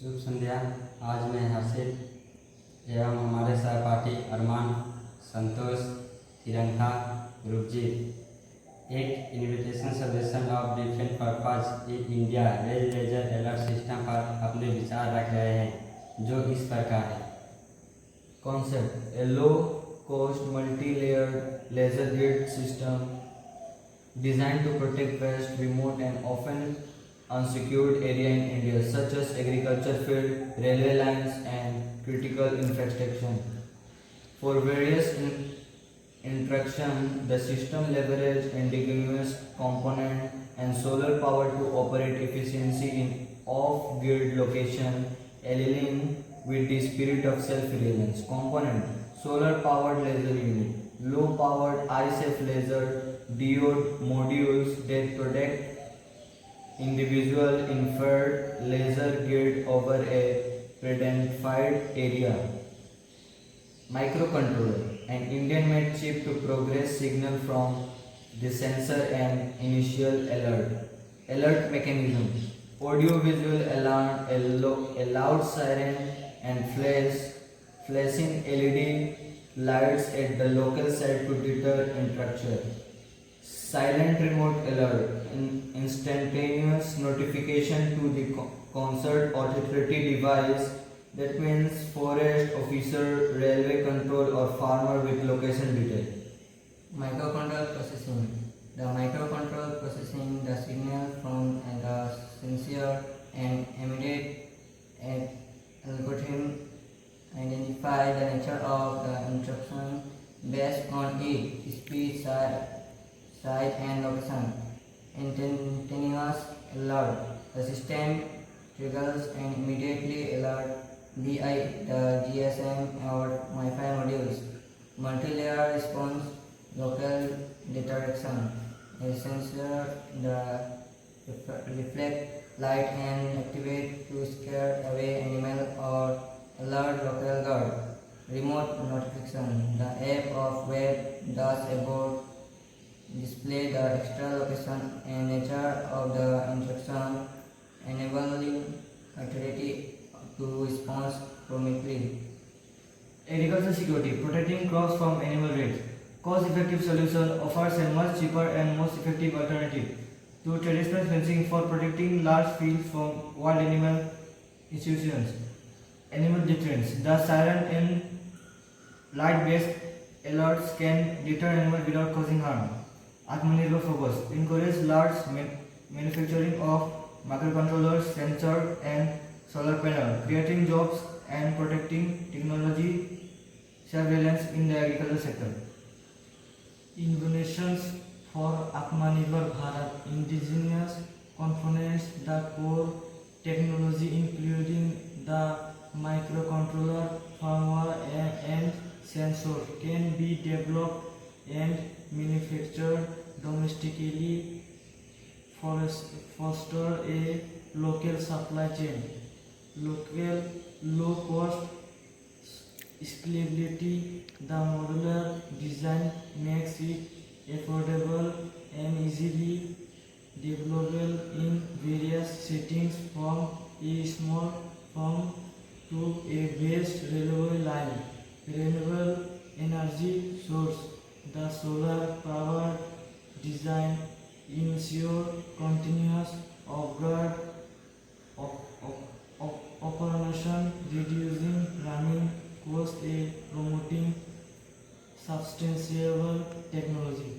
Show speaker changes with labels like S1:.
S1: शुभ संध्या। आज मैं हर्षित एवं हमारे सहपाठी अरमान, संतोष, तिरंगा, रूपजीत एक invitation suggestion of different purpose in India rail laser alert system पर अपने विचार रख रहे हैं, जो इस प्रकार है।
S2: Concept: a low-cost, multi-layered laser grid system designed to protect vast, remote, and often unsecured area in India, such as agriculture field, railway lines, and critical infrastructure. For various interaction, the system leverages indigenous component and solar power to operate efficiency in off-grid location, aligning with the spirit of self-reliance. Component: solar-powered laser unit, low-powered eye-safe laser diode modules that protect individual infrared laser grid over a predefined area. Microcontroller: an Indian-made chip to progress signal from the sensor and initial alert. Alert mechanism: audio-visual alarm, a loud siren, and flashing LED lights at the local site to deter intrusion. Silent remote alert: instantaneous notification to the concert authority device, that means forest officer, railway control, or farmer with location detail.
S3: Microcontroller processing: the microcontroller processing the signal from the sensor and immediate algorithm identify the nature of the interruption based on its speed, size, and location. Instantaneous alert: the system triggers and immediately alert BI, the GSM or Wi-Fi modules. Multi-layer response: local detection. A sensor the reflect light and activate to scare away animal or alert local guard. Remote notification: the app of web dashboard display the extra location and nature of the interaction, enabling authority to respond promptly.
S4: Agricultural security: protecting crops from animal raids. Cost-effective solution offers a much cheaper and most effective alternative to traditional fencing for protecting large fields from wild animal institutions. Animal deterrence: the siren and light-based alerts can deter animals without causing harm. Atmanirbhar focus: encourage large manufacturing of microcontrollers, sensors, and solar panels, creating jobs and protecting technology self-reliance in the agricultural sector.
S5: Innovations for Atmanirbhar Bharat: indigenous components, the core technology including the microcontroller, firmware, and sensor can be developed and manufactured domestically, foster a local supply chain. Local low cost scalability: the modular design makes it affordable and easily developable in various settings, from a small farm to a vast railway line. Renewable energy source: the solar powered design ensure continuous upgrade operation, reducing running cost and promoting sustainable technology.